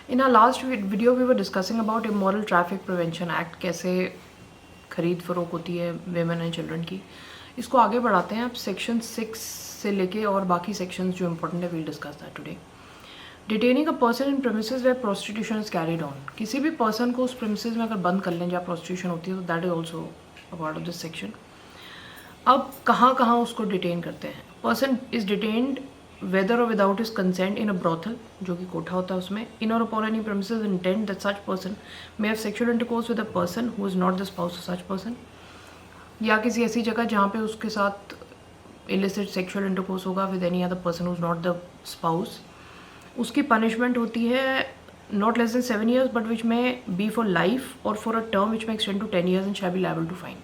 In our last video we were discussing about Immoral Traffic Prevention Act, कैसे खरीद फरोख होती है वेमेन एंड चिल्ड्रन की। इसको आगे बढ़ाते हैं। अब सेक्शन 6 से लेके और बाकी सेक्शंस जो इम्पोर्टेंट है we'll discuss that today. Detaining a person in premises where prostitution is carried on, किसी भी पर्सन को उस प्रेमिसेस में अगर बंद कर लें जहाँ प्रोस्टिट्यूशन होती है तो that is also a part of this section. अब कहाँ कहाँ उसको डिटेन करते हैं। Person is detained whether or without his consent in a brothel, जो कि कोठा होता है उसमें, in or upon any premises intent that such person may have sexual intercourse with a person who is not the spouse of such person, या किसी ऐसी जगह जहाँ पे उसके साथ illicit sexual intercourse होगा with any other person who is not the spouse। उसकी punishment होती है not less than 7 years but which may be for life or for a term which may extend to 10 years and shall be liable to fine।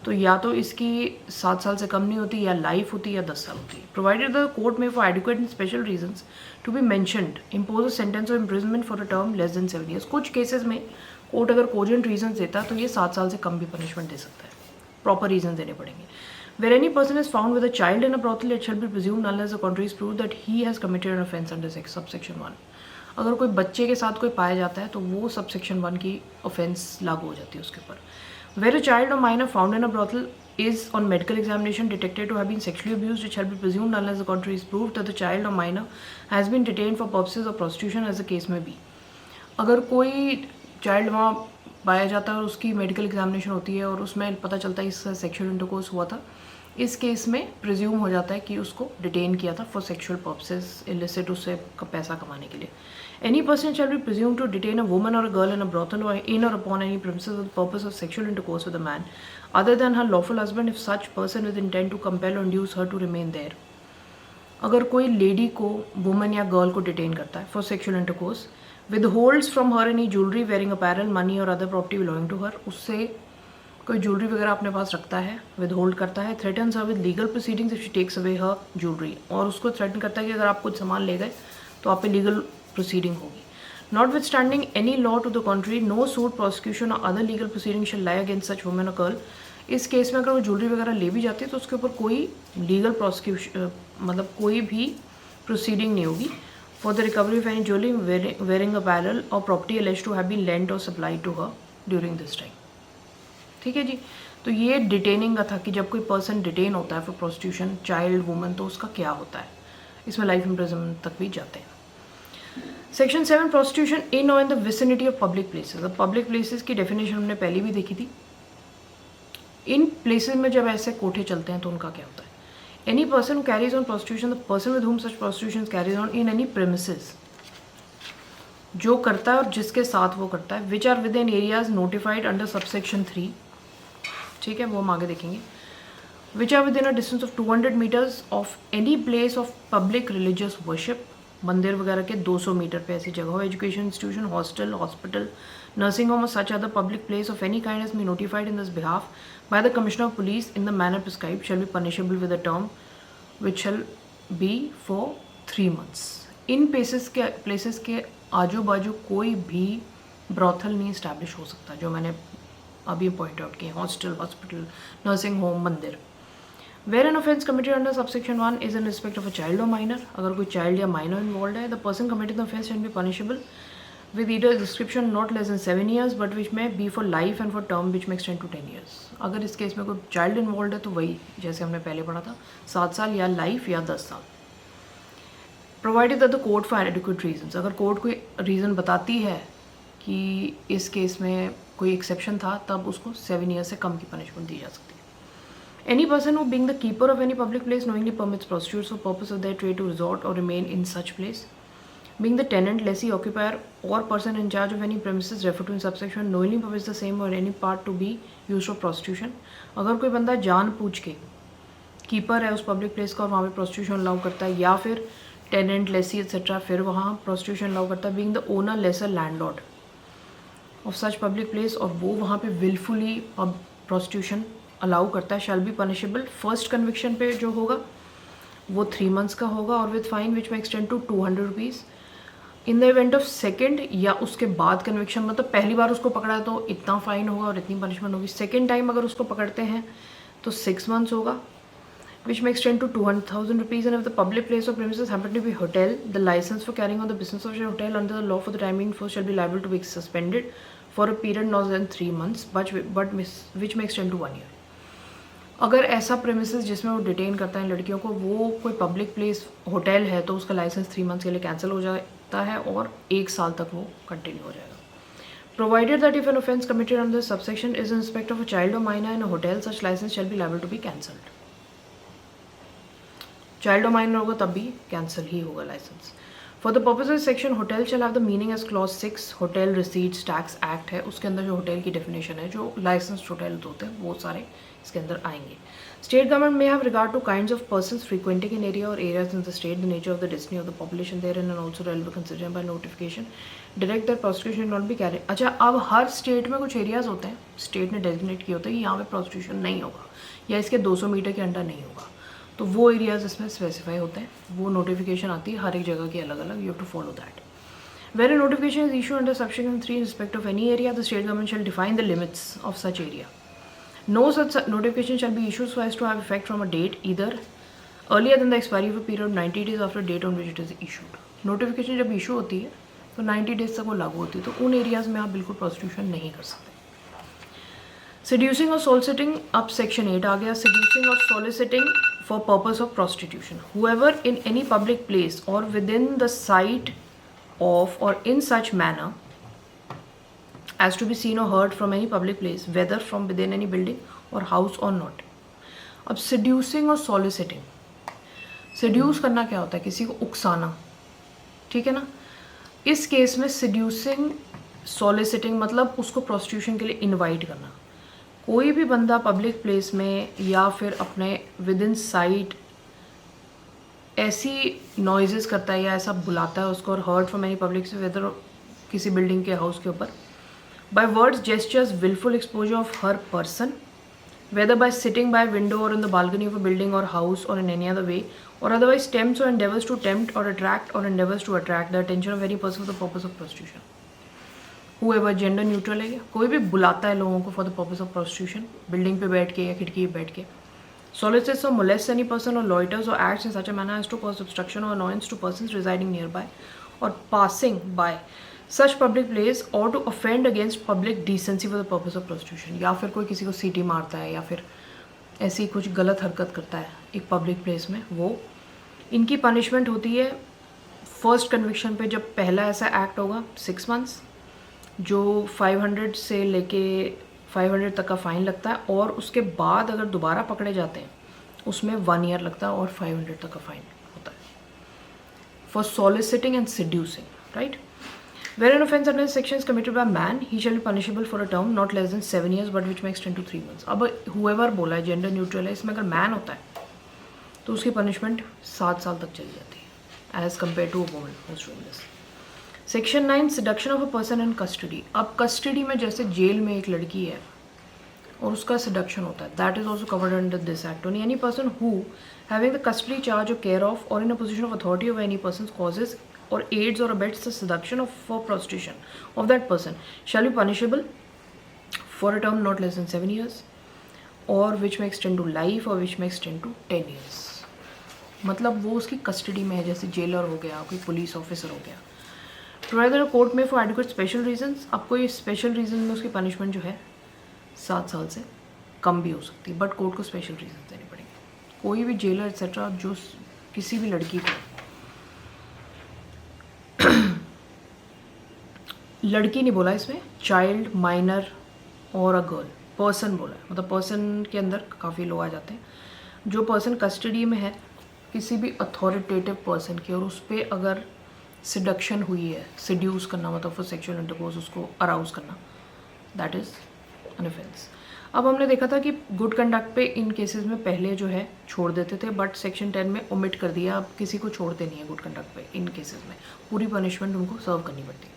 तो या तो इसकी 7 साल से कम नहीं होती, या लाइफ होती, या 10 साल होती। Provided the court may for adequate and special reasons to be mentioned impose a sentence of imprisonment for a term less than 7 years। कुछ केसेस में कोर्ट अगर कोजेंट रीजंस देता तो ये 7 साल से कम भी पनिशमेंट दे सकता है, प्रॉपर रीजन देने पड़ेंगे। Where any person is found with a child in a brothel it shall be presumed unless the contrary is proved that he has committed an offence under subsection 1। अगर कोई बच्चे के साथ कोई पाया जाता है तो वो सबसेक्शन 1 की ऑफेंस लागू हो जाती है उसके ऊपर। Where a child or minor found in a brothel is on medical examination detected to have been sexually abused, it shall be presumed unless the contrary is proved that the child or minor has been detained for purposes of prostitution as the case may be। अगर कोई child वहाँ पाया जाता है और उसकी medical examination होती है और उसमें पता चलता है इसका सेक्शुअल इंटरकोर्स हुआ था, इस केस में प्रिज्यूम हो जाता है कि उसको डिटेन किया था फॉर सेक्शुअल पर्पसेस, इलिसिट उससे पैसा कमाने के लिए। Any person shall be presumed to detain a woman or a girl in a brothel or in or upon any premises for the purpose of sexual intercourse with a man other than her lawful husband if such person with intent to compel or induce her to remain there। अगर कोई lady को, woman या girl को detain करता है for sexual intercourse, withholds from her any jewelry, wearing apparel, money or other property belonging to her, उससे कोई jewellery वगैरह अपने पास रखता है, विदहोल्ड करता है, threatens her with legal proceedings if she takes away her jewellery, और उसको थ्रेटन करता है कि अगर आप कुछ सामान ले गए तो आप पे लीगल प्रोसीडिंग होगी। Notwithstanding any law to the contrary, no suit, prosecution or other legal proceeding shall lie against such woman or girl। इस केस में अगर वो ज्वेलरी वगैरह ले भी जाती है तो उसके ऊपर कोई लीगल प्रोसिक्यूशन मतलब कोई भी प्रोसीडिंग नहीं होगी। For the recovery of any jewellery wearing apparel और property alleged to have been lent or supplied to her during this time। ठीक है जी। तो ये डिटेनिंग का था कि जब कोई पर्सन डिटेन होता है फॉर प्रोस्टिट्यूशन, चाइल्ड, वुमन, तो उसका क्या होता है। इसमें लाइफ इम्प्रिजनमेंट तक भी जाते हैं। सेक्शन 7 प्रोस्टिट्यूशन इन और in the vicinity of public places. अब पब्लिक प्लेसेस की डेफिनेशन हमने पहले भी देखी थी। इन प्लेसेस में जब ऐसे कोठे चलते हैं तो उनका क्या होता है। Any person carries on prostitution, the person with whom such prostitution carries on in any premises, जो करता है और जिसके साथ वो करता है, which are within areas notified under subsection 3। ठीक है, वो हम आगे देखेंगे। Which are within a distance of 200 metres of any place of public religious worship, मंदिर वगैरह के 200 मीटर पे ऐसी जगह हो। Education institution, hostel, hospital, nursing home और such other public place of any kind has been notified in this behalf by the commissioner of police in the manner prescribed shall be punishable with a term which shall be for 3 months। इन places के आजू बाजू कोई भी brothel नहीं establish हो सकता, जो मैंने अभी पॉइंट आउट किए, हॉस्टल, हॉस्पिटल, नर्सिंग होम, मंदिर। Where an offence committed under subsection 1 is in respect of a child और माइनर, अगर कोई चाइल्ड या माइनर इन्वॉल्व है, the person committed the offence can be punishable with either description not less than 7 years but which may be for life and for term which may extend to 10 years। अगर इस case में कोई child involve है तो वही जैसे हमने पहले पढ़ा था, 7 साल या लाइफ या 10 साल। Provided that the court for adequate reasons, अगर कोर्ट कोई रीज़न बताती है कि इस केस में कोई एक्सेप्शन था तब उसको 7 years से कम की पनिशमेंट दी जा सकती है। Any person who being the keeper of any public place knowingly permits prostitutes for purpose of their trade to resort or remain in such place, being the tenant, lessee, occupier or person in charge of any premises referred to in subsection knowingly permits the same or any part to be used for prostitution। अगर कोई बंदा जान पूछ के keeper है उस public place का और वहाँ पे प्रोस्टिट्यूशन अलाउ करता है, या फिर टेनेंट, लेसी एक्सेट्रा, फिर वहाँ प्रोस्टिट्यूशन अलाउ करता है, being the owner, lessor, landlord of such public place, और वो वहाँ पे विलफुली प्रोस्टिट्यूशन अलाउ करता है, shall be punishable. First conviction पे जो होगा वो 3 months का होगा और with fine which may extend to 200 rupees। In the event of second या उसके बाद कन्विक्शन, मतलब पहली बार उसको पकड़ा है तो इतना फाइन होगा और इतनी पनिशमेंट होगी। सेकेंड टाइम अगर उसको पकड़ते हैं तो 6 months होगा। which may extend to 200,000 rupees, and if the public place or premises happen to be hotel, the license for carrying on the business of a hotel under the law for the time being force shall be liable to be suspended for a period not than 3 months, but which may extend to 1 year. अगर ऐसा premises जिसमें वो detain करता है लड़कियों को वो कोई पब्लिक प्लेस होटल है तो उसका लाइसेंस 3 मंथ्स के लिए कैंसिल हो जाता है और 1 साल तक वो कंटिन्यू हो जाएगा. Provided that if an offence committed under this subsection is in respect of a child or minor in a hotel, such license shall be liable to be cancelled. Child और माइनर होगा तब भी cancel ही होगा licence. For the purpose of section hotel shall have the meaning as clause 6 hotel receipts tax act है, उसके अंदर जो होटल की डेफिनेशन है, जो लाइसेंस्ड होटल होते हैं वो सारे इसके अंदर आएंगे. State government may have regard to kinds of persons frequenting in area और areas in the state, the nature of the destiny of the population there and also relevant consideration by notification direct that prosecution not be carry. अच्छा, अब हर state में कुछ areas होते हैं state ने designate किए होते हैं कि यहाँ पे प्रोसिक्यूशन नहीं होगा या इसके 200 मीटर के अंडर नहीं होगा, तो वो एरियाज इसमें स्पेसिफाई होते हैं. वो नोटिफिकेशन आती है हर एक जगह की अलग अलग, you have to follow that. Where a notification is issued under subsection 3 in respect of any area, the state government shall define the limits of such area. No such notification shall be issued so as to have effect from a date either earlier than the expiry of a period of 90 days after the date on which it is issued. Notification जब issue होती है तो 90 days तक वो लागू होती है, तो उन एरियाज़ में आप बिल्कुल प्रोस्टिट्यूशन नहीं कर सकते. Seducing or soliciting, अब सेक्शन 8 आ गया. Seducing or soliciting for purpose of prostitution. Whoever in any public place or within the sight of or in such manner as to be seen or heard from any public place, whether from within any building or house or not. अब seducing और soliciting. Seduce करना क्या होता है? किसी को उकसाना, ठीक है ना. इस केस में seducing, soliciting मतलब उसको prostitution के लिए invite करना. कोई भी बंदा पब्लिक प्लेस में या फिर अपने विद इन साइट ऐसी नॉइजेस करता है या ऐसा बुलाता है उसको और हर्ड फ्रॉम एनी पब्लिक से वेदर किसी बिल्डिंग के हाउस के ऊपर by words gestures wilful exposure of her person whether by sitting by window और in the balcony of a building और हाउस और इन एनी अदर वे और otherwise tempts और एंडेवर्स टू टेम्प्ट और attract और endeavours to attract the attention of any person for the purpose of prostitution. Whoever gender neutral है, कोई भी बुलाता है लोगों को for the purpose of prostitution building पे बैठ के या खिड़की पे बैठ के. Solicits or molests any person or loiters or acts in such a manner as to cause obstruction or annoyance to persons residing nearby or passing by such public place or to offend against public decency for the purpose of prostitution. या फिर कोई किसी को सीटी मारता है या फिर ऐसी कुछ गलत हरकत करता है एक पब्लिक प्लेस में, वो इनकी पनिशमेंट होती है फर्स्ट कन्विक्शन पे. जब पहला ऐसा एक्ट होगा 6 मंथ्स, जो 500 से लेके 500 तक का फ़ाइन लगता है, और उसके बाद अगर दोबारा पकड़े जाते हैं उसमें 1 ईयर लगता है और 500 तक का फ़ाइन होता है for soliciting and seducing, right. Where an offence under section is committed by man he shall be punishable for a term not less than 7 years but which may extend to 3 months. अब however बोला है gender neutral है, इसमें अगर man होता है तो उसकी पनिशमेंट 7 साल तक चली जाती है as compared to a woman who's doing this. Section 9 seduction of a person in custody. अब कस्टडी में जैसे जेल में एक लड़की है और उसका सिडक्शन होता है, that is also covered under this act. Only any person who having the custody charge और केयर ऑफ और in a position of authority of any person causes और एड्स और abets the seduction of for prostitution of that person shall be punishable for a term not less than 7 years और विच may extend to life और विच may extend to 10 years. मतलब वो उसकी custody में है, जैसे जेलर हो गया, कोई पुलिस ऑफिसर हो गया. Provider court may for adequate special reasons. अब कोई स्पेशल रीजन में उसकी पनिशमेंट जो है 7 साल से कम भी हो सकती है, बट कोर्ट को स्पेशल रीजन देने पड़ेंगे. कोई भी जेलर एक्सेट्रा जो किसी भी लड़की को लड़की नहीं बोला इसमें, चाइल्ड, माइनर और अ गर्ल, पर्सन बोला है. मतलब पर्सन के अंदर काफ़ी लोग आ जाते हैं. जो पर्सन कस्टडी में है किसी भी अथॉरिटेटिव पर्सन की और उस पर अगर सिडक्शन हुई है, सिड्यूस करना मतलब फॉर सेक्सुअल इंटरकोर्स, उसको अराउज करना, दैट इज़ एन ऑफेंस. अब हमने देखा था कि गुड कंडक्ट पे इन केसेस में पहले जो है छोड़ देते थे, बट सेक्शन 10 में ओमिट कर दिया. अब किसी को छोड़ते नहीं है गुड कंडक्ट पे इन केसेस में, पूरी पनिशमेंट उनको सर्व करनी पड़ती है.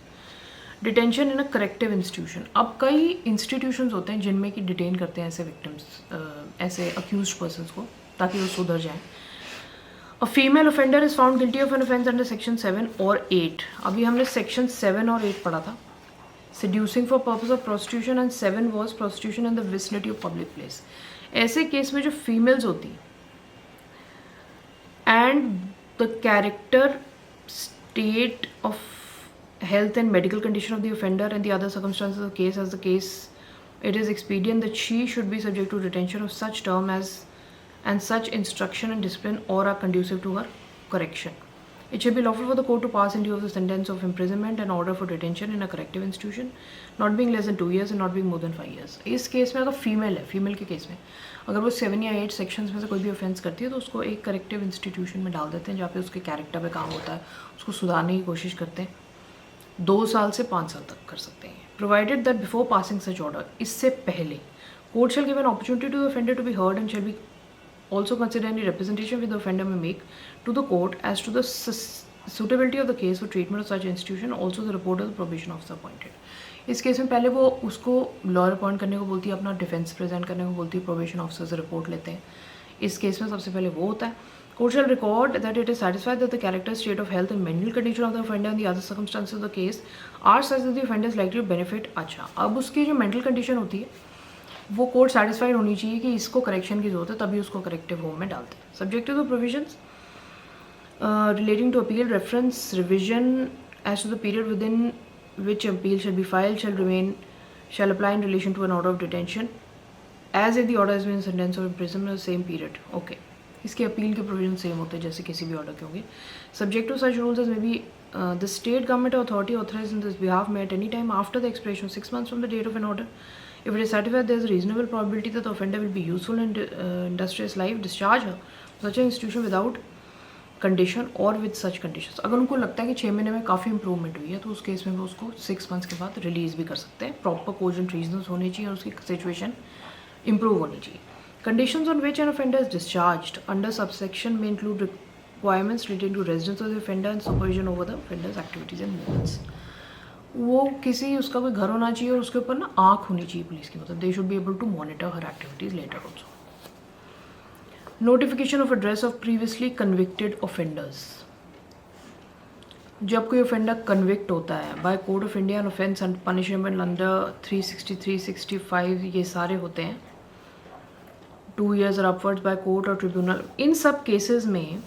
Detention in a corrective institution. अब कई इंस्टीट्यूशंस होते हैं जिनमें कि डिटेन करते हैं ऐसे विक्टिम्स, ऐसे अक्यूज्ड पर्सनस को, ताकि वो सुधर जाएँ. A female offender is found guilty of an offence under section 7 और 8. अभी हमने section 7 और 8 पढ़ा था. Seducing for purpose of prostitution and 7 was prostitution in the vicinity of public place. ऐसे केस में जो फीमेल्स होती and the character, state of health and medical condition of the offender and the other circumstances of the case, as the case it is expedient that she should be subject to detention of such term as and such instruction and discipline or are conducive to her correction. It should be lawful for the court to pass in lieu of the sentence of imprisonment an order for detention in a corrective institution, not being less than 2 years and not being more than 5 years. इस case में अगर female है, female के case में अगर वो 7 या 8 sections में से कोई भी ऑफेंस करती है तो उसको एक करेक्टिव इंस्टीट्यूशन में डाल देते हैं जहाँ पे उसके कैरेक्टर पे काम होता है, उसको सुधारने की कोशिश करते हैं. 2 साल से 5 साल तक कर सकते हैं. Provided that before passing such order, इससे पहले court shall give an opportunity to the offender to be heard and shall be also consider any representation which the offender may make to the court as to the suitability of the case for treatment of such institution, also the report of the probation officer appointed. इस case में पहले वो उसको lawyer appoint करने को बोलती है, अपना डिफेंस प्रेजेंट करने को बोलती है, प्रोबेशन ऑफिसर से रिपोर्ट लेते हैं. इस केस में सबसे पहले वो होता है. Court shall record that it is satisfied that the character, state of health and mental condition of the offender and the other circumstances of the case are such that the offender is likely to benefit. अच्छा, अब उसकी जो mental condition होती है वो court satisfied होनी चाहिए कि इसको करेक्शन की जरूरत है, तभी उसको करेक्टिव होम में डालते हैं. Subject to the provisions relating to appeal, reference, revision as to the period within which appeal shall be filed shall apply in relation to an order of detention as if the order has been sentence of imprisonment same period. Okay, इसके appeal के provision same होते हैं जैसे किसी भी order के होंगे. Subject to such rules as may be the state government authority authorise in this behalf में at any time after the expiration of 6 months from the date of an order. If it is satisfied there is a reasonable probability that the offender will be useful in industrious life, discharge her from such an institution without condition or with such conditions. अगर उनको लगता है कि 6 महीने में काफ़ी improvement हुई है तो उस केस में वो उसको 6 months के बाद रिलीज़ भी कर सकते हैं. प्रॉपर कोजेंट रीजंस होने चाहिए और उसकी सिचुएशन इंप्रूव होनी चाहिए. Conditions on which an offender is discharged under subsection may include requirements relating to residence of the offender and supervision over the offender's activities and movements. वो किसी उसका कोई घर होना चाहिए और उसके ऊपर ना आँख होनी चाहिए पुलिस की, मतलब they should be able to monitor her activities later also. Notification of address of previously convicted offenders. जब कोई ऑफेंडर कन्विक्ट होता है by code of India an offence and punishment under 363, 65 ये सारे होते हैं, 2 years और अपवर्ड्स बाय कोर्ट और ट्रिब्यूनल. इन सब केसेस में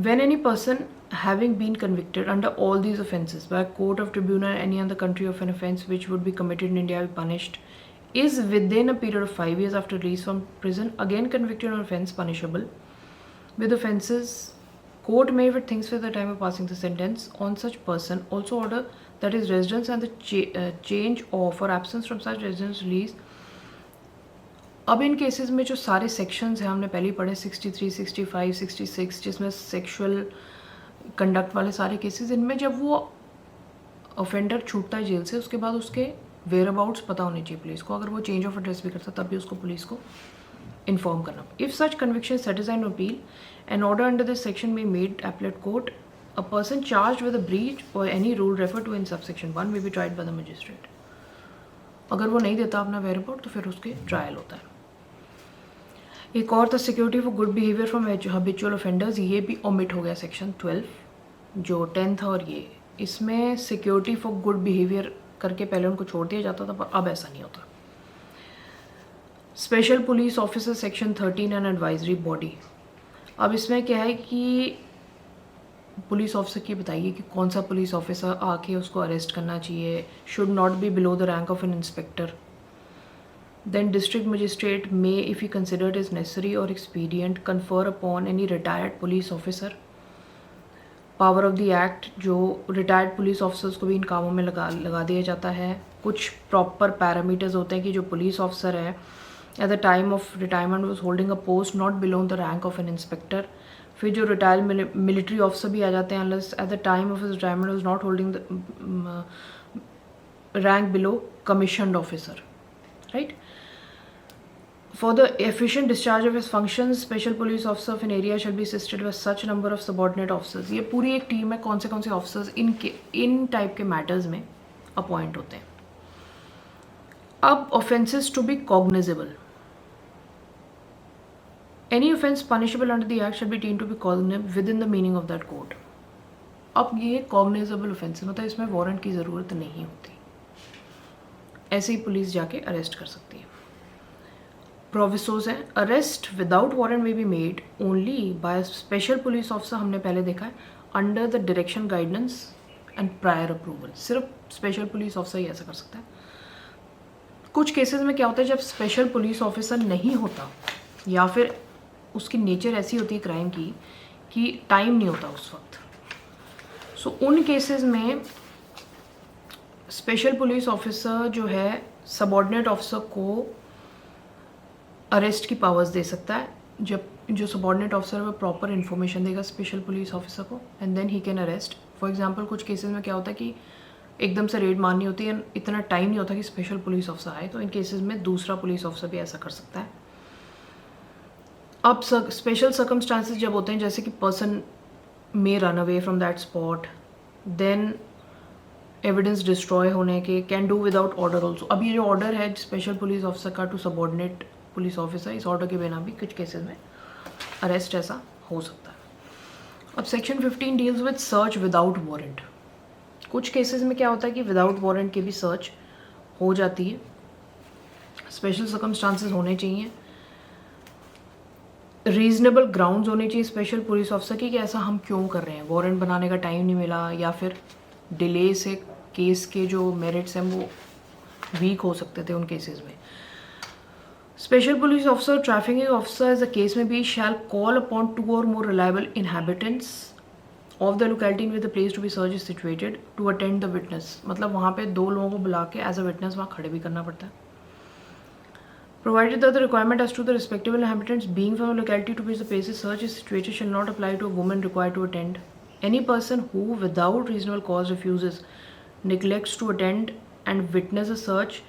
when any person having been convicted under all these offences by a court of tribunal in any other country of an offence which would be committed in India be punished is within a period of 5 years after release from prison again convicted on offence punishable with offences, court may, if it thinks for the time of passing the sentence on such person, also order that his residence and the change of or absence from such residence release. अब इन cases में जो सारे sections हैं हमने पहले ही पढ़े 63, 65, 66 जिसमें sexual conduct वाले सारे केसेस, इनमें जब वो ऑफेंडर छूटता है जेल से उसके बाद उसके वेयर अबाउट्स पता होने चाहिए पुलिस को. अगर वो चेंज ऑफ एड्रेस भी करता तब भी उसको पुलिस को इन्फॉर्म करना. If such conviction satisfied appeal an order under this section may made appellate court, a person charge with a breach और any rule refer to in subsection 1 may be tried by the magistrate. अगर वो नहीं देता अपना where about तो फिर उसके trial होता है. एक और था security for good behaviour from habitual offenders, ये भी ओमिट हो गया सेक्शन 12 जो 10 था. और ये इसमें सिक्योरिटी फॉर गुड बिहेवियर करके पहले उनको छोड़ दिया जाता था पर अब ऐसा नहीं होता. Special police officer section 13 and advisory body. अब इसमें क्या है कि पुलिस ऑफिसर की बताइए कि कौन सा पुलिस ऑफिसर आके उसको अरेस्ट करना चाहिए. Should not be below the rank of an inspector. Then district magistrate may, if he considered is necessary or expedient, confer upon any retired police officer power of the act. जो retired police officers को भी इन कामों में लगा दिया जाता है. कुछ proper parameters होते हैं कि जो police officer है at the time of retirement was holding a post not below the rank of an inspector. फिर जो retired military officer भी आ जाते हैं unless at the time of his retirement was not holding the rank below commissioned officer, right? For the efficient discharge of his functions, special police officer of an area shall be assisted with such number of subordinate officers. ये पूरी एक team है, कौन से officers इन type के matters में appoint होते हैं. अब offences to be cognizable. Any offence punishable under the act shall be deemed to be cognizable within the meaning of that code. अब ये कॉग्निजेबल ऑफेंस मतलब इसमें वारंट की ज़रूरत नहीं होती, ऐसे ही पुलिस जाके अरेस्ट कर सकती है. प्रोविसोज हैं. Arrest without warrant may be made only by special police officer, हमने पहले देखा है, under the direction guidance and prior approval. सिर्फ स्पेशल पुलिस ऑफिसर ही ऐसा कर सकता है. कुछ केसेस में क्या होता है, जब स्पेशल पुलिस ऑफिसर नहीं होता या फिर उसकी नेचर ऐसी होती है क्राइम की कि टाइम नहीं होता उस वक्त, सो उन केसेस में स्पेशल पुलिस ऑफिसर जो है सबऑर्डिनेट ऑफिसर को अरेस्ट की पावर्स दे सकता है. जब जो सबऑर्डिनेट ऑफिसर है वो प्रॉपर इन्फॉर्मेशन देगा स्पेशल पुलिस ऑफिसर को and then he can arrest. For example कुछ केसेस में क्या होता है कि एकदम से रेड मारनी होती है, इतना टाइम नहीं होता कि स्पेशल पुलिस ऑफिसर आए, तो इन केसेस में दूसरा पुलिस ऑफिसर भी ऐसा कर सकता है. अब स्पेशल सर्कमस्टांसेस जब होते हैं, जैसे कि person may run away from that spot, then evidence destroy होने के, can do without order also. अब ये जो ऑर्डर है स्पेशल पुलिस ऑफिसर का टू सबऑर्डिनेट पुलिस ऑफिसर, इस ऑर्डर के बिना भी कुछ केसेस में अरेस्ट ऐसा हो सकता है. अब section 15 deals with search without warrant. कुछ केसेस में क्या होता है कि विदाउट वारंट की भी सर्च हो जाती है. स्पेशल सर्कमस्टांसेस होने चाहिए, रीजनेबल ग्राउंड्स होने चाहिए स्पेशल पुलिस ऑफिसर की कि ऐसा हम क्यों कर रहे हैं, वारंट बनाने का टाइम नहीं मिला या फिर डिले से केस के जो मेरिट्स हैं वो वीक हो सकते थे उन केसेस में. Special police officer trafficking officer as a case में भी shall call upon 2 or more reliable inhabitants of the locality in which the place to be searched is situated to attend the witness. मतलब वहाँ पे 2 लोगों को बुला के as a witness वहाँ खड़े भी करना पड़ता है. Provided that the requirement as to the respective inhabitants being from the locality to which the place is searched is situated shall not apply to a woman required to attend. Any person who without reasonable cause refuses, neglects to attend and witness a search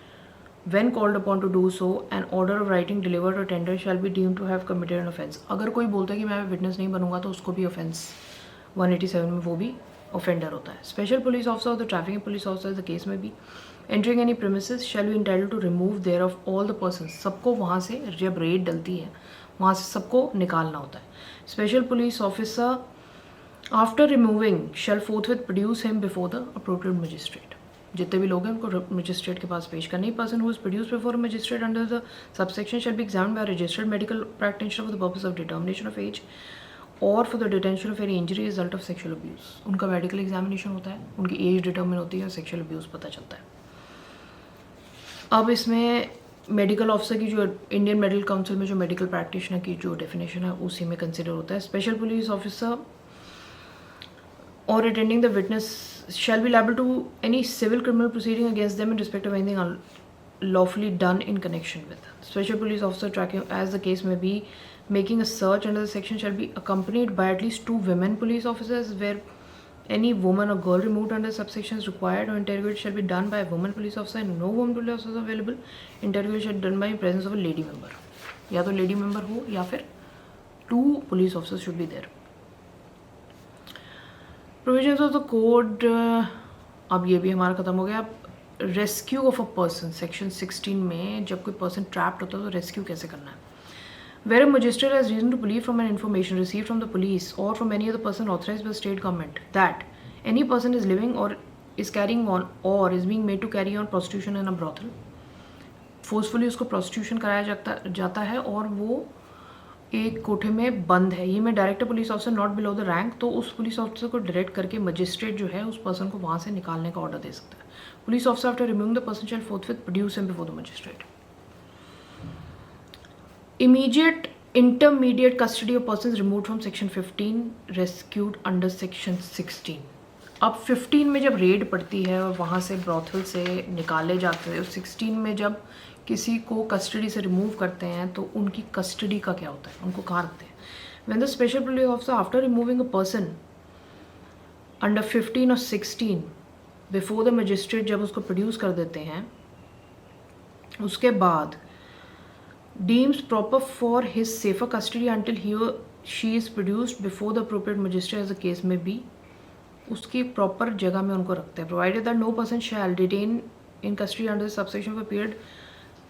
when called upon to do so, an order of writing delivered or tendered shall be deemed to have committed an offence. अगर कोई बोलता है कि मैं witness नहीं बनूंगा तो उसको भी ऑफेंस 187 में वो भी ऑफेंडर होता है. स्पेशल पुलिस ऑफिसर और the trafficking police officer the case में भी entering any premises shall be entitled to remove thereof all the persons. सबको वहाँ से जब रेड डलती है वहाँ से सबको निकालना होता है. Special police officer after removing shall forthwith produce him before the appropriate magistrate. जितने भी लोग हैं उनको मजिस्ट्रेट के पास पेश करनी. Person who is produce before magistrate under the subsection shall be examined by registered medical practitioner for the purpose of determination of age और for the detention of any injury result of sexual abuse. उनका medical examination होता है, उनकी as determine होती है और sexual abuse पता चलता है. अब इसमें मेडिकल ऑफिसर की जो इंडियन मेडिकल काउंसिल में जो मेडिकल प्रैक्टिशनर की जो डेफिनेशन है उसी में कंसिडर होता है. स्पेशल पुलिस ऑफिसर और attending the witness shall be liable to any civil criminal proceeding against them in respect of anything unlawfully done in connection with. Special police officer tracking as the case may be making a search under the section shall be accompanied by at least 2 women police officers where any woman or girl removed under subsection is required or interrogation shall be done by a woman police officer and no woman police officer available. Interrogation shall be done by presence of a lady member. या तो lady member हो या फिर 2 police officers should be there. Provisions of the code, अब ये भी हमारा ख़त्म हो गया. Rescue of a person section 16 में जब कोई पर्सन ट्रैप्ड होता है तो रेस्क्यू कैसे करना है. Where a magistrate has reason to believe from an information receive from the police और from any other person authorised by state government that any person is living और इज कैरिंग ऑन और is being made to carry on prostitution in a brothel. Forcefully उसको prostitution कराया जाता है और वो एक कोठे में बंद है. ये में director police officer not below the rank, तो उस पुलिस ऑफिसर को डायरेक्ट करके मजिस्ट्रेट जो है उस पर्सन को वहाँ से निकालने का ऑर्डर दे सकता है. Police officer after removing the person shall forthwith produce him before the magistrate. Immediate intermediate custody of persons removed from section 15 rescued under section 16. अब 15 में जब रेड पड़ती है और वहाँ से ब्रॉथल से निकाले जाते हैं, 16 में जब किसी को कस्टडी से रिमूव करते हैं तो उनकी कस्टडी का क्या होता है, उनको कहाँ रखते हैं. When the special police officer after removing a person under 15 और 16 बिफोर द मजिस्ट्रेट जब उसको प्रोड्यूस कर देते हैं, उसके बाद deems proper for his safer custody until he she is produced before the appropriate magistrate as a case में be, उसकी प्रॉपर जगह में उनको रखते हैं. Provided that no person shall detain in custody under subsection for period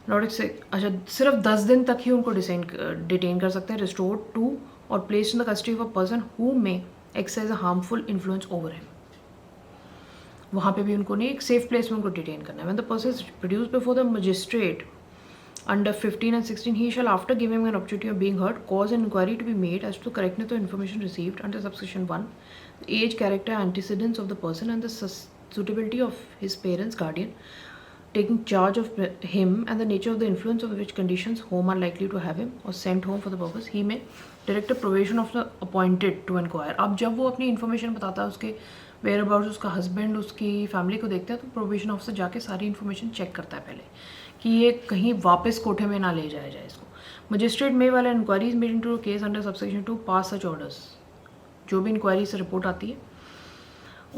not अच्छा सिर्फ 10 दिन तक ही उनको डिटेन कर सकते हैं. रिस्टोर्ड टू और placed in the custody of a person who may exercise a harmful influence over him. वहाँ पे भी उनको नहीं, एक सेफ प्लेस में उनको डिटेन करना है. When the person is produced before the magistrate under 15 and 16, he shall, after giving an opportunity of being heard, cause an inquiry to be made as to the correctness of information received under subsection 1, the age, character, antecedents of the person, and the suitability of his parents, guardian, taking charge of him, and the nature of the influence of which conditions home are likely to have him or sent home for the purpose. He may direct a probation of the appointed to inquire. अब जब वो अपनी information बताता है, उसके where about, उसका husband, उसकी family को देखता है, तो प्रोबेशन ऑफिसर जाके सारी इन्फॉर्मेशन चेक करता है पहले कि ये कहीं वापस कोठे में ना ले जाया जाए इसको. मजिस्ट्रेट में वाला inquiries made into case under subsection 2 pass such orders. जो भी इंक्वायरी से रिपोर्ट आती है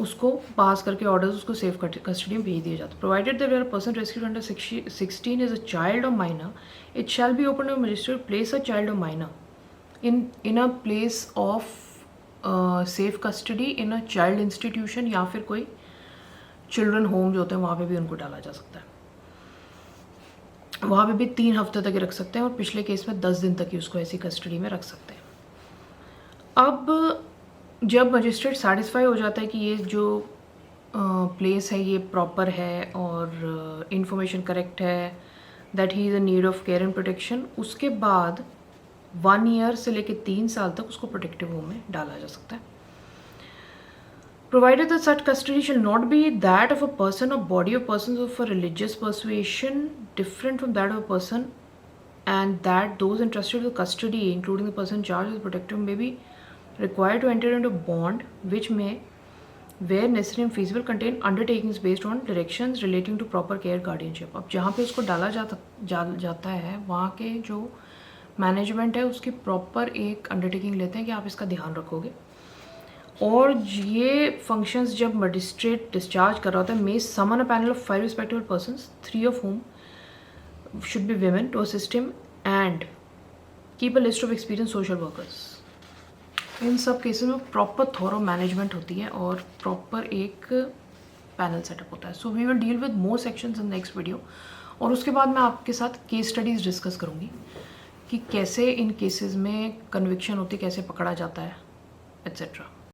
उसको पास करके ऑर्डर्स उसको सेफ कस्टडी में भेज दिया जाता है. Provided that where a person rescued under 16 is a child और minor, it shall be open to magistrate place a child और minor in a place of safe custody in a child institution, या फिर कोई children home जो होते हैं वहाँ पे भी उनको डाला जा सकता है. वहाँ पे भी 3 हफ्ते तक रख सकते हैं, और पिछले केस में 10 दिन तक ही उसको ऐसी कस्टडी में रख सकते हैं. अब जब मजिस्ट्रेट सेटिस्फाई हो जाता है कि ये जो प्लेस है ये प्रॉपर है और इंफॉर्मेशन करेक्ट है, that he is a need of care and protection, उसके बाद 1 ईयर से लेकर 3 साल तक उसको प्रोटेक्टिव होम में डाला जा सकता है. Provided that such custody shall not be that of a person or body of persons of a religious persuasion different from that of a person, and that those entrusted with custody, including the person charged with protective, may be required to enter into bond, which may, where necessary and feasible, contain undertakings based on directions relating to proper care guardianship. अब जहाँ पे उसको डाला जाता है वहाँ के जो मैनेजमेंट है उसकी प्रॉपर एक अंडरटेकिंग लेते हैं कि आप इसका ध्यान रखोगे. और ये फंक्शंस जब मजिस्ट्रेट डिस्चार्ज कर रहा होता है, may summon a panel of 5 respectable persons, 3 of whom should be women, to assist him, and keep a list of experienced social workers. इन सब केसेस में प्रॉपर थॉरो मैनेजमेंट होती है और प्रॉपर एक पैनल सेटअप होता है. So we will deal with more sections in next video, और उसके बाद मैं आपके साथ केस स्टडीज़ डिस्कस करूँगी कि कैसे इन केसेस में कन्विक्शन होती है, कैसे पकड़ा जाता है, एट्सेट्रा.